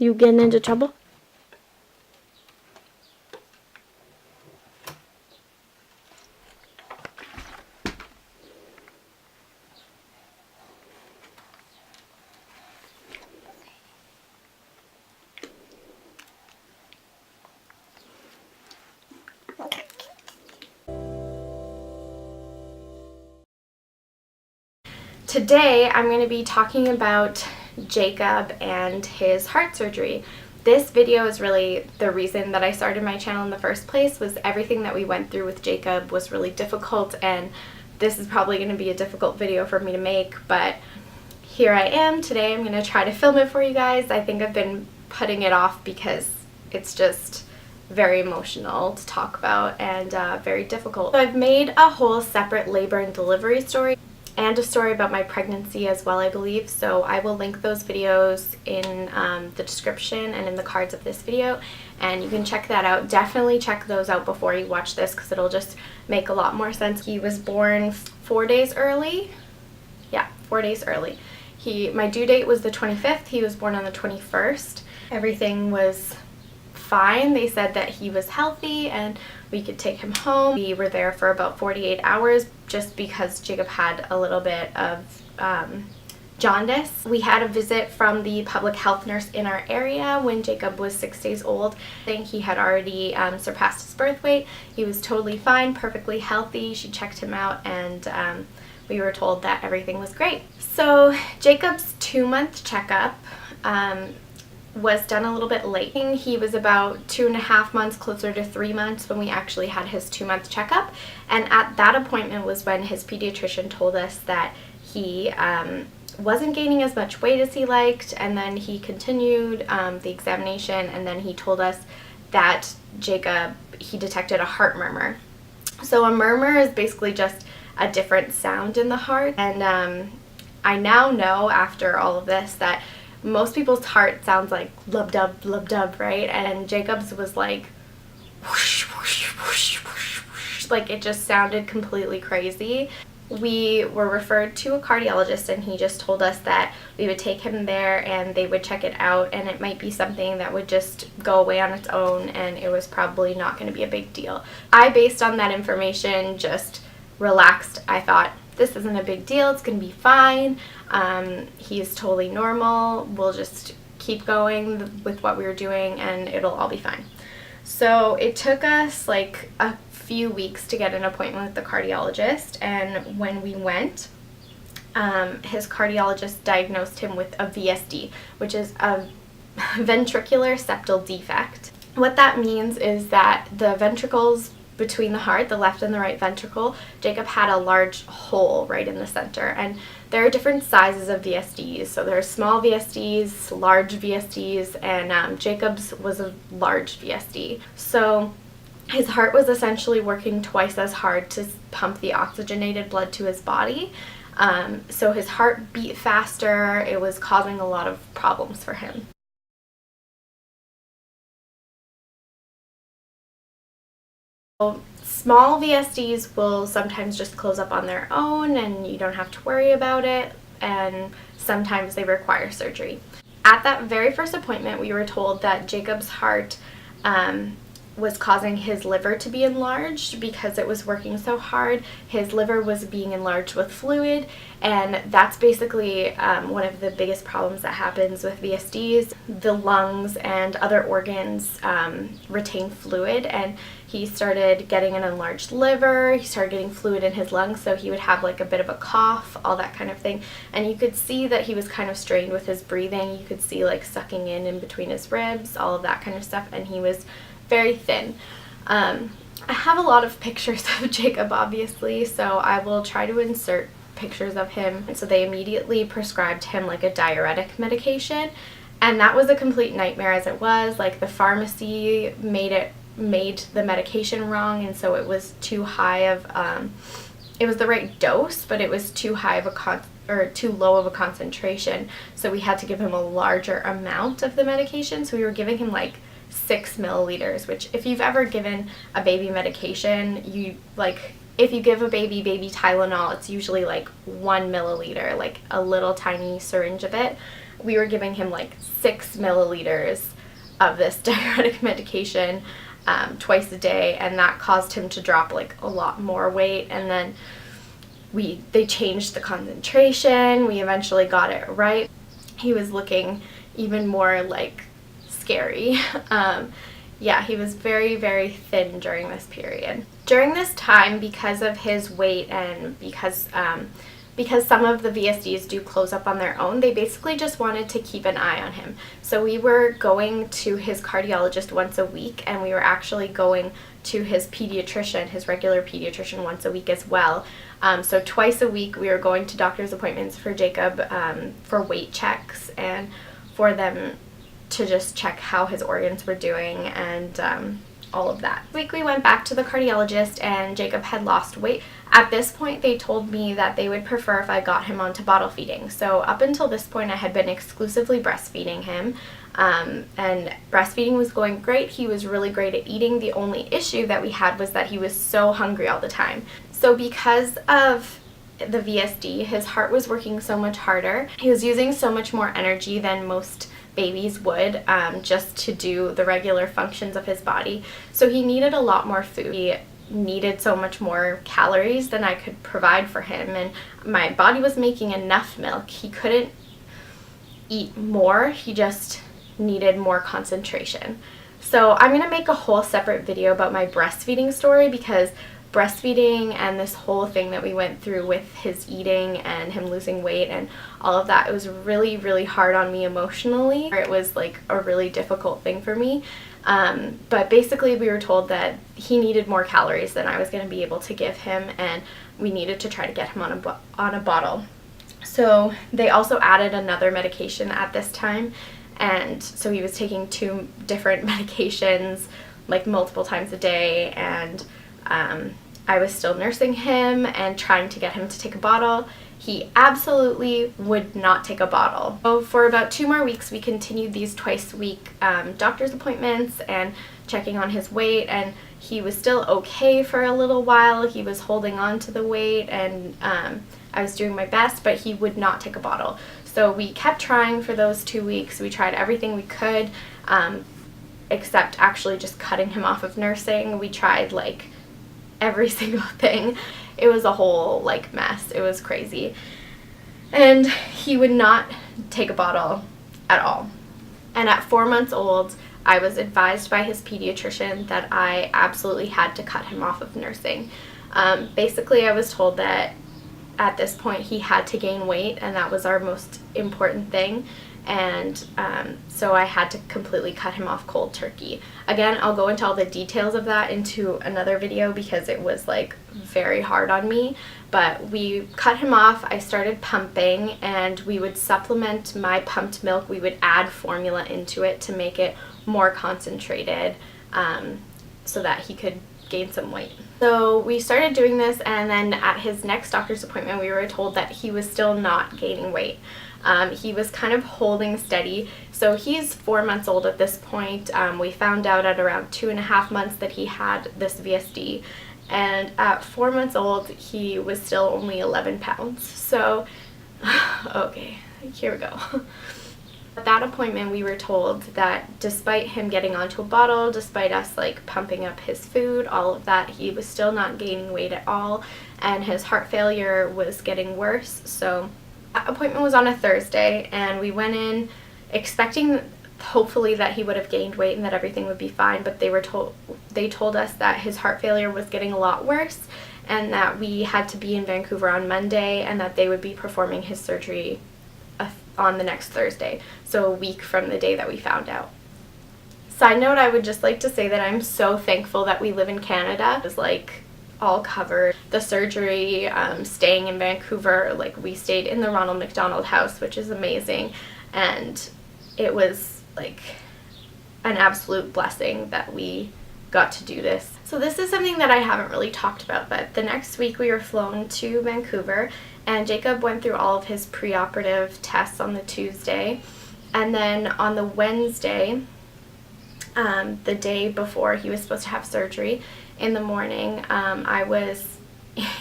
You getting into trouble? Today I'm going to be talking about Jacob and his heart surgery. This video is really the reason that I started my channel in the first place. Was everything that we went through with Jacob was really difficult, and this is probably going to be a difficult video for me to make, but here I am. Today I'm going to try to film it for you guys. I think I've been putting it off because it's just very emotional to talk about and very difficult. So I've made a whole separate labor and delivery story and a story about my pregnancy as well, I believe, so I will link those videos in the description and in the cards of this video, and you can check that out. Definitely check those out before you watch this because it'll just make a lot more sense. He was born 4 days early. Yeah, 4 days early. My due date was the 25th. He was born on the 21st. Everything was fine. They said that he was healthy and we could take him home. We were there for about 48 hours just because Jacob had a little bit of jaundice. We had a visit from the public health nurse in our area when Jacob was 6 days old. I think he had already surpassed his birth weight. He was totally fine, perfectly healthy. She checked him out, and we were told that everything was great. So Jacob's 2-month checkup was done a little bit late. He was about 2.5 months, closer to 3 months, when we actually had his 2-month checkup, and at that appointment was when his pediatrician told us that he wasn't gaining as much weight as he liked, and then he continued the examination, and then he told us that he detected a heart murmur. So a murmur is basically just a different sound in the heart, and I now know after all of this that most people's heart sounds like lub dub, right? And Jacob's was like whoosh, whoosh, whoosh, whoosh, whoosh. Like it just sounded completely crazy. We were referred to a cardiologist, and he just told us that we would take him there and they would check it out, and it might be something that would just go away on its own, and it was probably not going to be a big deal. I, based on that information, just relaxed. I thought, this isn't a big deal, it's going to be fine. He's totally normal. We'll just keep going with what we were doing and it'll all be fine. So it took us like a few weeks to get an appointment with the cardiologist, and when we went, his cardiologist diagnosed him with a VSD, which is a Ventricular Septal Defect. What that means is that the ventricles between the heart, the left and the right ventricle, Jacob had a large hole right in the center, and there are different sizes of VSDs. So there are small VSDs, large VSDs, and Jacob's was a large VSD. So his heart was essentially working twice as hard to pump the oxygenated blood to his body. So his heart beat faster. It was causing a lot of problems for him. Small VSDs will sometimes just close up on their own and you don't have to worry about it, and sometimes they require surgery. At that very first appointment, we were told that Jacob's heart was causing his liver to be enlarged because it was working so hard. His liver was being enlarged with fluid, and that's basically one of the biggest problems that happens with VSDs. The lungs and other organs retain fluid, and he started getting an enlarged liver, he started getting fluid in his lungs, so he would have like a bit of a cough, all that kind of thing. And you could see that he was kind of strained with his breathing. You could see like sucking in between his ribs, all of that kind of stuff, and he was very thin. I have a lot of pictures of Jacob, obviously, so I will try to insert pictures of him. And so they immediately prescribed him like a diuretic medication, and that was a complete nightmare as it was. Like the pharmacy made the medication wrong, and so it was too high of it was the right dose, but it was too high of too low of a concentration, so we had to give him a larger amount of the medication. So we were giving him like 6 milliliters, which if you've ever given a baby medication, if you give a baby Tylenol, it's usually like 1 milliliter, like a little tiny syringe of it. we were giving him like 6 milliliters of this diuretic medication twice a day, and that caused him to drop like a lot more weight. And then they changed the concentration. We eventually got it right. He was looking even more like scary. Yeah, he was very, very thin during this period. During this time, because of his weight and because some of the VSDs do close up on their own, they basically just wanted to keep an eye on him. So we were going to his cardiologist once a week, and we were actually going to his pediatrician, his regular pediatrician, once a week as well. So twice a week we were going to doctor's appointments for Jacob for weight checks and for them to just check how his organs were doing and all of that. This week we went back to the cardiologist and Jacob had lost weight. At this point they told me that they would prefer if I got him onto bottle feeding. So up until this point I had been exclusively breastfeeding him, and breastfeeding was going great. He was really great at eating. The only issue that we had was that he was so hungry all the time. So because of the VSD, his heart was working so much harder. He was using so much more energy than most babies would, just to do the regular functions of his body. So he needed a lot more food. He needed so much more calories than I could provide for him, and my body was making enough milk. He couldn't eat more. He just needed more concentration. So I'm going to make a whole separate video about my breastfeeding story, because breastfeeding and this whole thing that we went through with his eating and him losing weight and all of that, it was really, really hard on me emotionally. It was like a really difficult thing for me. But basically we were told that he needed more calories than I was going to be able to give him, and we needed to try to get him on a bottle. So they also added another medication at this time, and so he was taking 2 different medications like multiple times a day, and I was still nursing him and trying to get him to take a bottle. He absolutely would not take a bottle. So for about 2 more weeks we continued these twice a week doctor's appointments and checking on his weight, and he was still okay for a little while. He was holding on to the weight, and I was doing my best, but he would not take a bottle. So we kept trying for those 2 weeks. We tried everything we could, except actually just cutting him off of nursing. We tried like every single thing. It was a whole like mess. It was crazy. And he would not take a bottle at all. And at 4 months old, I was advised by his pediatrician that I absolutely had to cut him off of nursing. Basically, I was told that at this point he had to gain weight, and that was our most important thing. And so I had to completely cut him off cold turkey. Again, I'll go into all the details of that into another video because it was like very hard on me. But we cut him off. I started pumping, and we would supplement my pumped milk. We would add formula into it to make it more concentrated, so that he could gain some weight. So we started doing this, and then at his next doctor's appointment we were told that he was still not gaining weight. He was kind of holding steady. So he's 4 months old at this point. We found out at around 2.5 months that he had this VSD, and at 4 months old he was still only 11 pounds. So okay, here we go. At that appointment we were told that despite him getting onto a bottle, despite us like pumping up his food, all of that, he was still not gaining weight at all, and his heart failure was getting worse. So that appointment was on a Thursday, and we went in expecting hopefully that he would have gained weight and that everything would be fine, but they told us that his heart failure was getting a lot worse and that we had to be in Vancouver on Monday, and that they would be performing his surgery on the next Thursday, so a week from the day that we found out. Side note, I would just like to say that I'm so thankful that we live in Canada. It was like all covered. The surgery, staying in Vancouver, like we stayed in the Ronald McDonald House, which is amazing, and it was like an absolute blessing that we got to do this. So this is something that I haven't really talked about, but the next week we were flown to Vancouver, and Jacob went through all of his preoperative tests on the Tuesday, and then on the Wednesday, the day before he was supposed to have surgery, in the morning, I was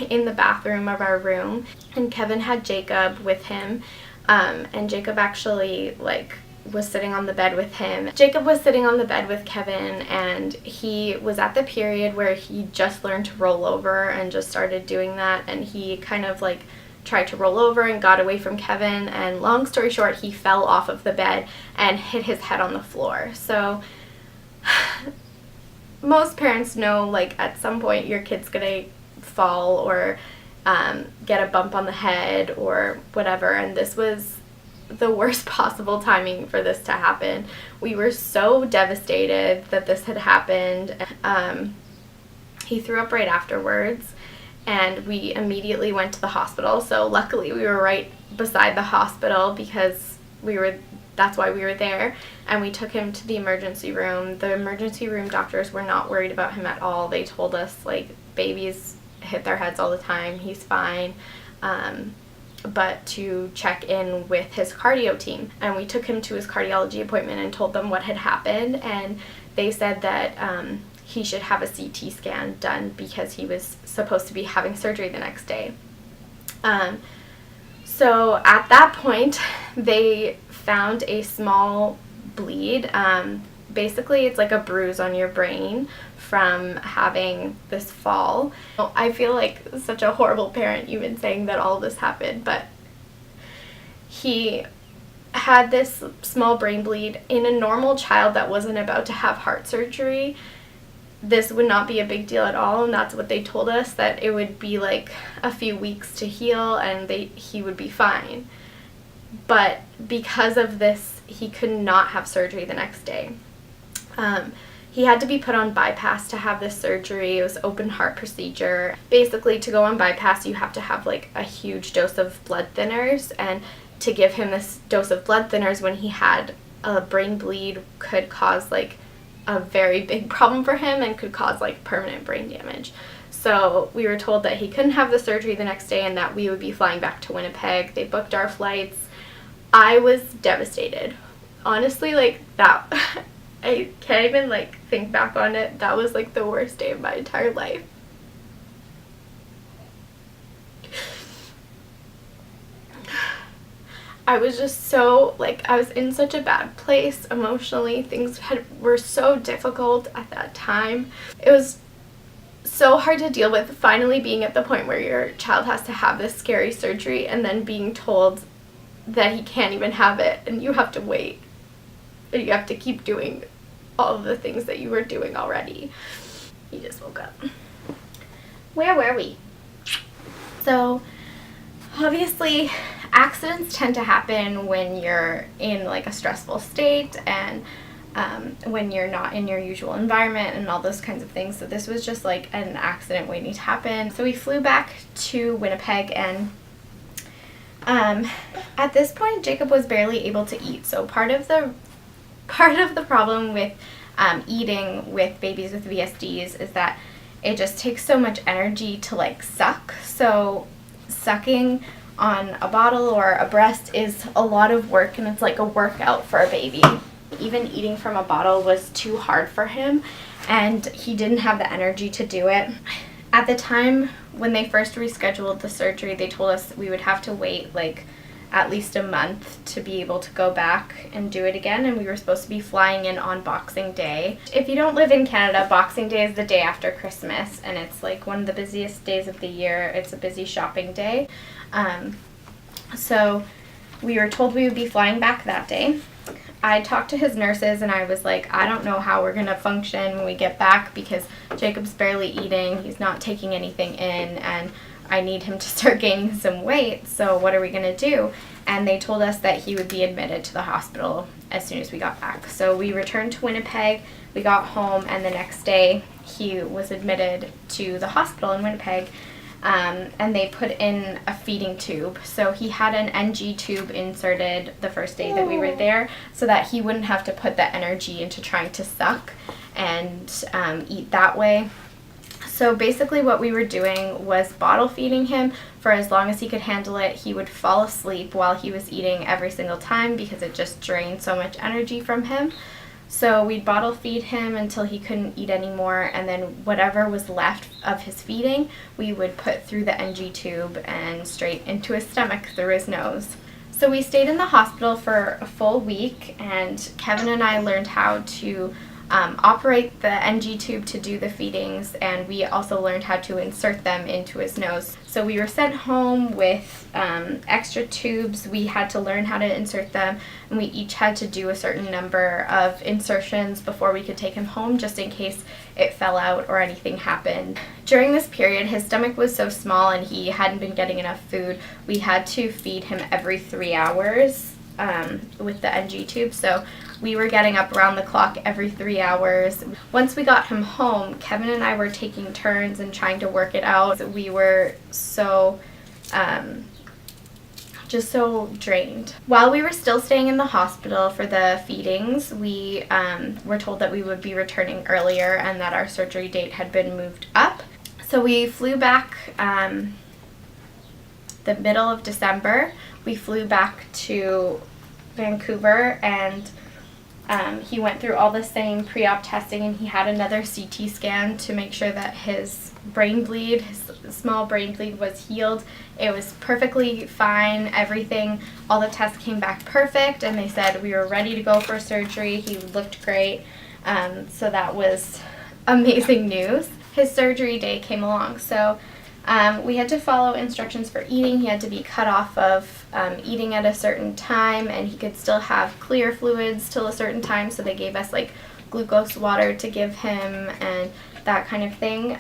in the bathroom of our room, and Kevin had Jacob with him, And Jacob actually was sitting on the bed with him. Jacob was sitting on the bed with Kevin, and he was at the period where he just learned to roll over and just started doing that, and he kind of tried to roll over and got away from Kevin, and long story short, he fell off of the bed and hit his head on the floor. So most parents know at some point your kid's gonna fall or get a bump on the head or whatever, and this was the worst possible timing for this to happen. We were so devastated that this had happened. He threw up right afterwards, and we immediately went to the hospital. So luckily we were right beside the hospital because that's why we were there, and we took him to the emergency room. The emergency room doctors were not worried about him at all. They told us babies hit their heads all the time, he's fine, but to check in with his cardio team. And we took him to his cardiology appointment and told them what had happened, and they said that he should have a CT scan done because he was supposed to be having surgery the next day. So at that point, they found a small bleed. Basically, it's like a bruise on your brain from having this fall. I feel like such a horrible parent even saying that all this happened, but he had this small brain bleed. In a normal child that wasn't about to have heart surgery, this would not be a big deal at all, and that's what they told us, that it would be a few weeks to heal and he would be fine. But because of this, he could not have surgery the next day. He had to be put on bypass to have this surgery. It was open heart procedure. Basically, to go on bypass, you have to have a huge dose of blood thinners, and to give him this dose of blood thinners when he had a brain bleed could cause a very big problem for him and could cause permanent brain damage. So we were told that he couldn't have the surgery the next day and that we would be flying back to Winnipeg. They booked our flights. I was devastated. Honestly, that I can't even think back on it. That was the worst day of my entire life. I was just so I was in such a bad place emotionally. Things were so difficult at that time. It was so hard to deal with finally being at the point where your child has to have this scary surgery and then being told that he can't even have it and you have to wait. And you have to keep doing all of the things that you were doing already. He just woke up. Where were we? So, obviously, accidents tend to happen when you're in a stressful state and when you're not in your usual environment and all those kinds of things. So this was just an accident waiting to happen. So we flew back to Winnipeg, and at this point Jacob was barely able to eat. So part of the problem with eating with babies with VSDs is that it just takes so much energy to suck. So sucking on a bottle or a breast is a lot of work, and it's a workout for a baby. Even eating from a bottle was too hard for him, and he didn't have the energy to do it. At the time when they first rescheduled the surgery, they told us we would have to wait at least a month to be able to go back and do it again, and we were supposed to be flying in on Boxing Day. If you don't live in Canada, Boxing Day is the day after Christmas, and it's one of the busiest days of the year. It's a busy shopping day. So we were told we would be flying back that day. I talked to his nurses and I was I don't know how we're going to function when we get back because Jacob's barely eating, he's not taking anything in, and I need him to start gaining some weight, so what are we going to do? And they told us that he would be admitted to the hospital as soon as we got back. So we returned to Winnipeg, we got home, and the next day he was admitted to the hospital in Winnipeg. And they put in a feeding tube. So he had an NG tube inserted the first day that we were there so that he wouldn't have to put that energy into trying to suck and eat that way. So basically what we were doing was bottle feeding him for as long as he could handle it. He would fall asleep while he was eating every single time because it just drained so much energy from him. So we'd bottle feed him until he couldn't eat anymore, and then whatever was left of his feeding, we would put through the NG tube and straight into his stomach through his nose. So we stayed in the hospital for a full week, and Kevin and I learned how to operate the NG tube to do the feedings, and we also learned how to insert them into his nose. So we were sent home with extra tubes. We had to learn how to insert them, and we each had to do a certain number of insertions before we could take him home, just in case it fell out or anything happened. During this period, his stomach was so small and he hadn't been getting enough food. We had to feed him every 3 hours with the NG tube. So we were getting up around the clock every 3 hours. Once we got him home, Kevin and I were taking turns and trying to work it out. We were so just so drained. While we were still staying in the hospital for the feedings, we were told that we would be returning earlier and that our surgery date had been moved up. So we flew back the middle of December. We flew back to Vancouver, and he went through all the same pre-op testing, and he had another CT scan to make sure that his brain bleed, his small brain bleed, was healed. It was perfectly fine, everything, all the tests came back perfect, and they said we were ready to go for surgery. He looked great, so that was amazing news. His surgery day came along, so we had to follow instructions for eating. He had to be cut off of eating at a certain time, and he could still have clear fluids till a certain time, so they gave us like glucose water to give him and that kind of thing.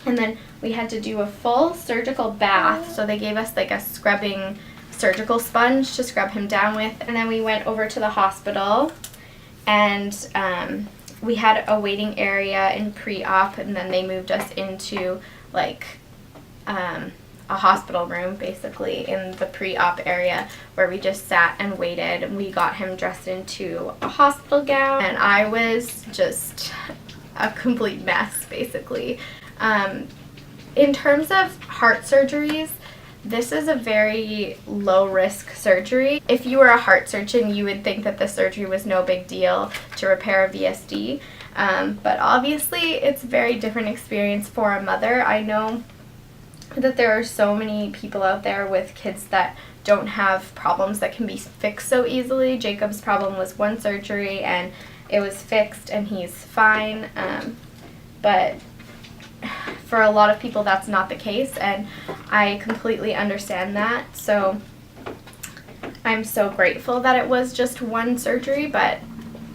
And then we had to do a full surgical bath, so they gave us like a scrubbing surgical sponge to scrub him down with. And then we went over to the hospital, and we had a waiting area in pre-op, and then they moved us into like a hospital room basically in the pre-op area, where we just sat and waited, and we got him dressed into a hospital gown, and I was just a complete mess basically. In terms of heart surgeries, this is a very low risk surgery. If you were a heart surgeon, you would think that the surgery was no big deal to repair a VSD. But obviously it's a very different experience for a mother. I know that there are so many people out there with kids that don't have problems that can be fixed so easily. Jacob's problem was one surgery and it was fixed and he's fine. But for a lot of people that's not the case, and I completely understand that. So I'm so grateful that it was just one surgery, but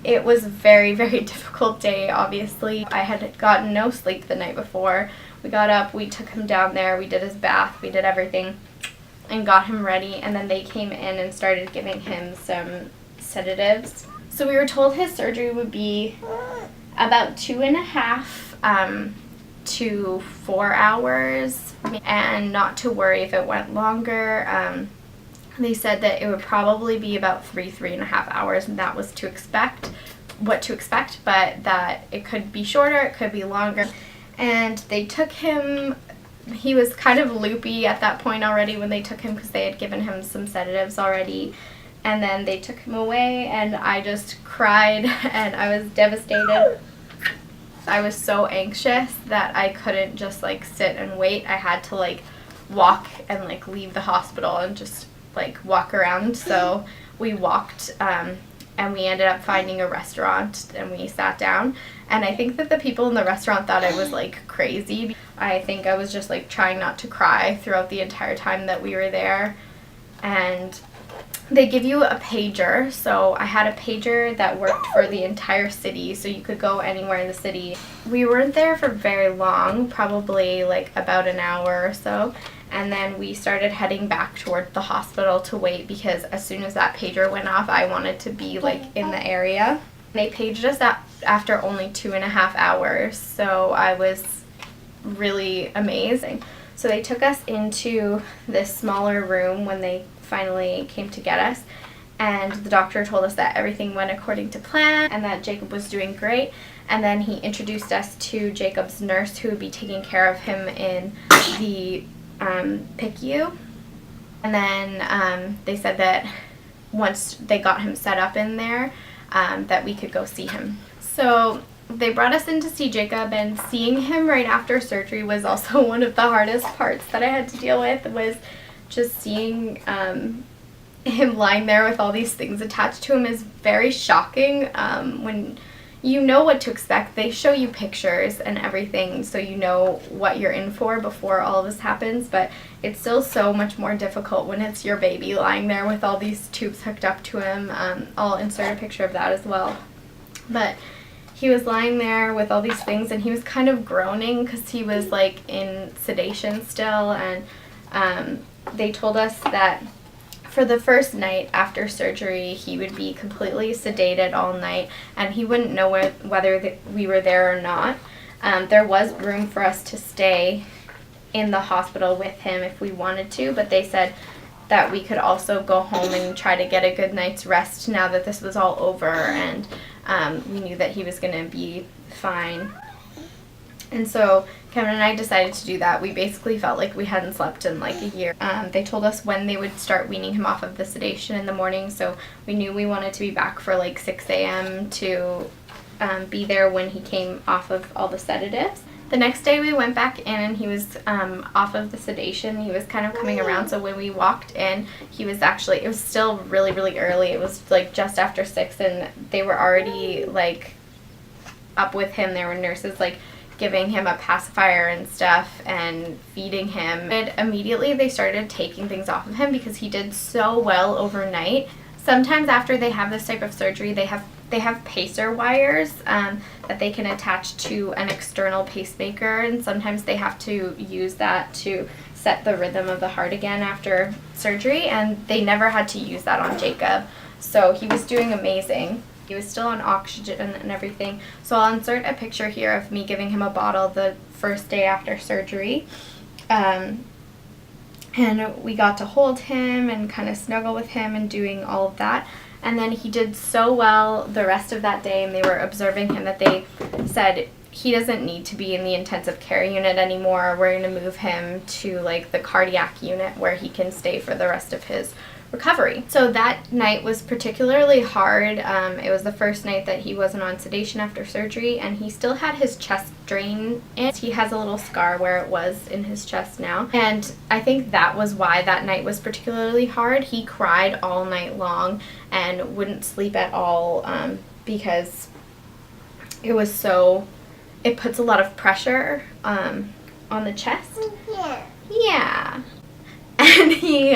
it was a very, very difficult day, obviously. I had gotten no sleep the night before. We got up, we took him down there, we did his bath, we did everything, and got him ready, and then they came in and started giving him some sedatives. So we were told his surgery would be about 2.5 to 4 hours, and not to worry if it went longer. They said that it would probably be about 3.5 hours, and that was what to expect, but that it could be shorter, it could be longer. And they took him, he was kind of loopy at that point already when they took him, because they had given him some sedatives already. And then they took him away, and I just cried, and I was devastated. I was so anxious that I couldn't just like sit and wait. I had to like walk and like leave the hospital and just like walk around. So we walked and we ended up finding a restaurant, and we sat down, and I think that the people in the restaurant thought I was like crazy. I think I was just like trying not to cry throughout the entire time that we were there. And they give you a pager, so I had a pager that worked for the entire city, so you could go anywhere in the city. We weren't there for very long, probably like about an hour or so, and then we started heading back toward the hospital to wait, because as soon as that pager went off, I wanted to be like in the area. They paged us after only 2.5 hours, so I was really amazing. So they took us into this smaller room when they finally came to get us, and the doctor told us that everything went according to plan and that Jacob was doing great. And then he introduced us to Jacob's nurse, who would be taking care of him in the PICU. And then they said that once they got him set up in there, that we could go see him. So they brought us in to see Jacob, and seeing him right after surgery was also one of the hardest parts that I had to deal with, was just seeing him lying there with all these things attached to him is very shocking. When you know what to expect, they show you pictures and everything so you know what you're in for before all of this happens, but it's still so much more difficult when it's your baby lying there with all these tubes hooked up to him. I'll insert a picture of that as well. But he was lying there with all these things, and he was kind of groaning because he was like in sedation still, and they told us that for the first night after surgery, he would be completely sedated all night, and he wouldn't know whether we were there or not. There was room for us to stay in the hospital with him if we wanted to, but they said that we could also go home and try to get a good night's rest now that this was all over, and we knew that he was going to be fine. And so Kevin and I decided to do that. We basically felt like we hadn't slept in like a year. They told us when they would start weaning him off of the sedation in the morning, so we knew we wanted to be back for like 6 a.m. to be there when he came off of all the sedatives. The next day we went back in, and he was off of the sedation. He was kind of coming around, so when we walked in, he was actually, it was still really, really early. It was like just after 6, and they were already like up with him. There were nurses like giving him a pacifier and stuff and feeding him. And immediately they started taking things off of him because he did so well overnight. Sometimes after they have this type of surgery, they have pacer wires that they can attach to an external pacemaker, and sometimes they have to use that to set the rhythm of the heart again after surgery, and they never had to use that on Jacob. So he was doing amazing. He was still on oxygen and everything. So I'll insert a picture here of me giving him a bottle the first day after surgery. And we got to hold him and kind of snuggle with him and doing all of that. And then he did so well the rest of that day, and they were observing him that they said he doesn't need to be in the intensive care unit anymore. We're going to move him to like the cardiac unit where he can stay for the rest of his recovery. So that night was particularly hard. It was the first night that he wasn't on sedation after surgery, and he still had his chest drain in. He has a little scar where it was in his chest now, and I think that was why that night was particularly hard. He cried all night long and wouldn't sleep at all because it was so, it puts a lot of pressure on the chest. Yeah. And he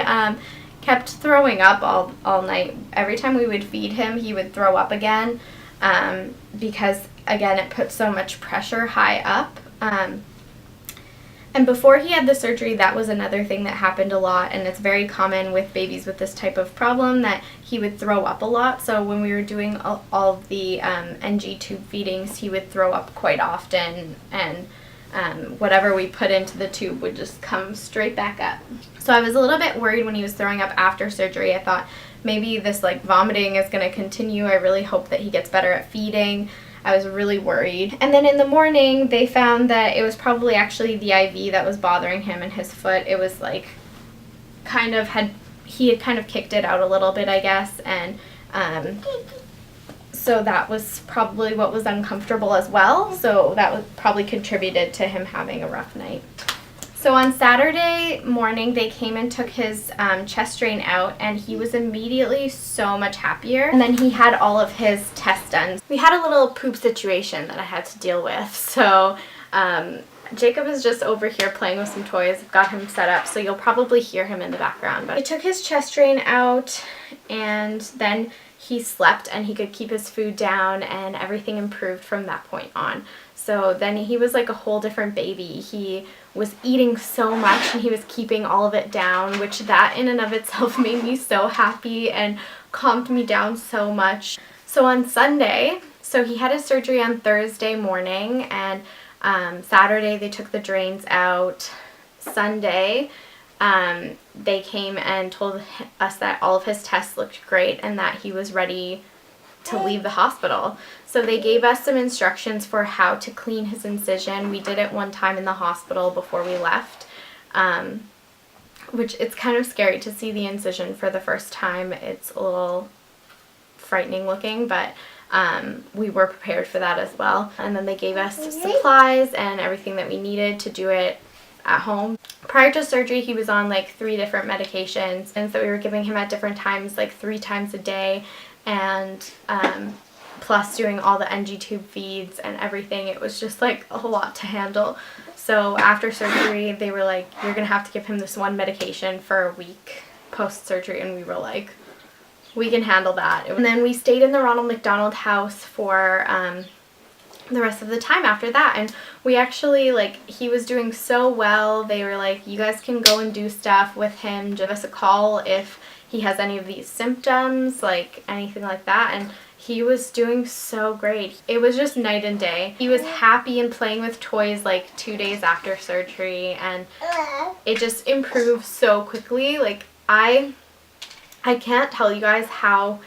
kept throwing up all night. Every time we would feed him, he would throw up again because, again, it puts so much pressure high up. And before he had the surgery, that was another thing that happened a lot, and it's very common with babies with this type of problem that he would throw up a lot. So when we were doing all of the NG tube feedings, he would throw up quite often, and whatever we put into the tube would just come straight back up. So I was a little bit worried when he was throwing up after surgery. I thought maybe this like vomiting is going to continue. I really hope that he gets better at feeding. I was really worried. And then in the morning, they found that it was probably actually the IV that was bothering him in his foot. It was like he had kind of kicked it out a little bit, I guess, and so that was probably what was uncomfortable as well. So that probably contributed to him having a rough night. So on Saturday morning, they came and took his chest drain out, and he was immediately so much happier. And then he had all of his tests done. We had a little poop situation that I had to deal with. So Jacob is just over here playing with some toys. I've got him set up, so you'll probably hear him in the background. But I took his chest drain out, and then he slept, and he could keep his food down, and everything improved from that point on. So then he was like a whole different baby. He was eating so much, and he was keeping all of it down, which that in and of itself made me so happy and calmed me down so much. So on Sunday, so he had his surgery on Thursday morning, and Saturday they took the drains out. Sunday, they came and told us that all of his tests looked great and that he was ready to leave the hospital. So they gave us some instructions for how to clean his incision. We did it one time in the hospital before we left, which it's kind of scary to see the incision for the first time. It's a little frightening looking, but we were prepared for that as well. And then they gave us supplies and everything that we needed to do it at home. prior to surgery, he was on like 3 different medications, and so we were giving him at different times, like 3 times a day, and plus doing all the NG tube feeds and everything. It was just like a lot to handle. So after surgery, they were like, you're gonna have to give him this one medication for a week post-surgery, and we were like, we can handle that. And then we stayed in the Ronald McDonald house for the rest of the time after that, and we actually, like, he was doing so well. They were like, you guys can go and do stuff with him, give us a call if he has any of these symptoms, like anything like that. And he was doing so great. It was just night and day. He was happy and playing with toys like 2 days after surgery, and it just improved so quickly. Like, I can't tell you guys how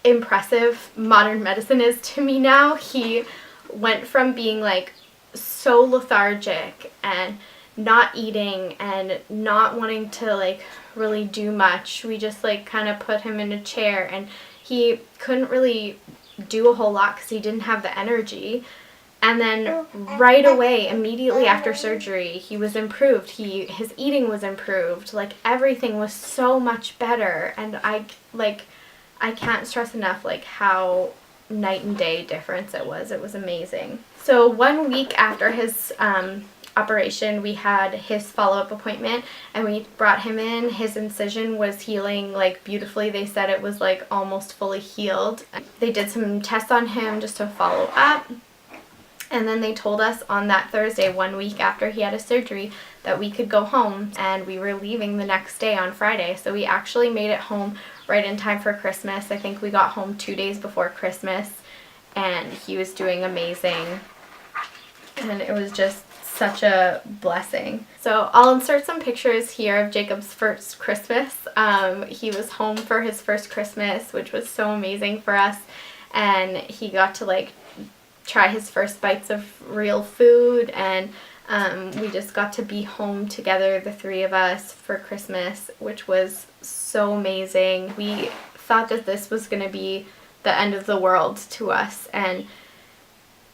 impressive modern medicine is to me now. He went from being like so lethargic and not eating and not wanting to like really do much. We just like kind of put him in a chair, and he couldn't really do a whole lot because he didn't have the energy. And then right away, immediately after surgery, he was improved. His eating was improved. Like, everything was so much better. And I can't stress enough like how night and day difference it was. It was amazing. So 1 week after his operation, we had his follow-up appointment, and we brought him in. His incision was healing like beautifully. They said it was like almost fully healed. They did some tests on him just to follow up. And then they told us on that Thursday, 1 week after he had his surgery, that we could go home, and we were leaving the next day on Friday. So we actually made it home right in time for Christmas. I think we got home 2 days before Christmas, and he was doing amazing. And it was just such a blessing. So I'll insert some pictures here of Jacob's first Christmas. He was home for his first Christmas, which was so amazing for us. And he got to like try his first bites of real food, and we just got to be home together, the 3 of us, for Christmas, which was so amazing. We thought that this was going to be the end of the world to us, and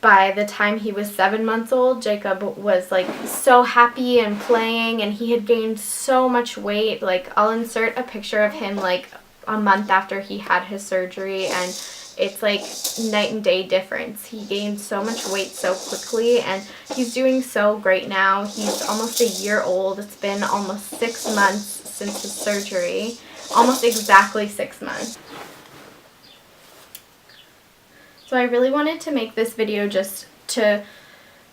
by the time he was 7 months old, Jacob was like so happy and playing, and he had gained so much weight. Like, I'll insert a picture of him like a month after he had his surgery, and it's like night and day difference. He gained so much weight so quickly, and he's doing so great now. He's almost a year old. It's been almost 6 months since his surgery. Almost exactly 6 months. So I really wanted to make this video just to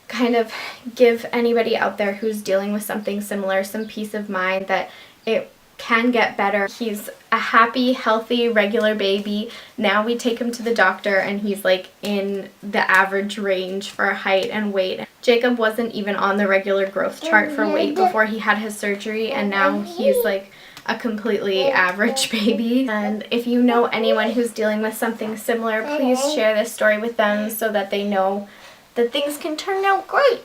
kind of give anybody out there who's dealing with something similar some peace of mind that it can get better. He's a happy, healthy, regular baby. Now we take him to the doctor, and he's like in the average range for height and weight. Jacob wasn't even on the regular growth chart for weight before he had his surgery, and now he's like a completely average baby. And if you know anyone who's dealing with something similar, please share this story with them so that they know that things can turn out great.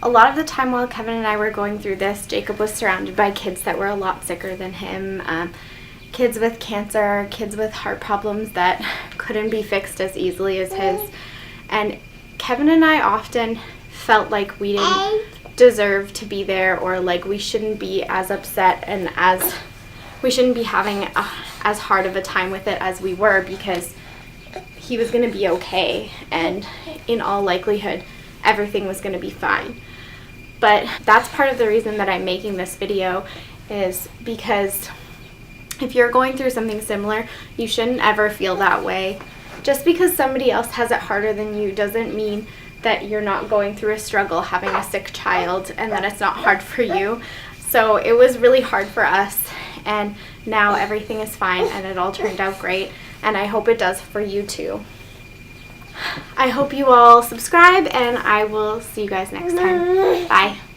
A lot of the time while Kevin and I were going through this, Jacob was surrounded by kids that were a lot sicker than him. Kids with cancer, kids with heart problems that couldn't be fixed as easily as his. And Kevin and I often felt like we didn't deserve to be there, or like we shouldn't be as upset and as we shouldn't be having as hard of a time with it as we were, because he was going to be okay, and in all likelihood everything was going to be fine. But that's part of the reason that I'm making this video, is because if you're going through something similar, you shouldn't ever feel that way. Just because somebody else has it harder than you doesn't mean that you're not going through a struggle having a sick child, and that it's not hard for you. So it was really hard for us, and now everything is fine, and it all turned out great, and I hope it does for you too. I hope you all subscribe, and I will see you guys next time. Bye.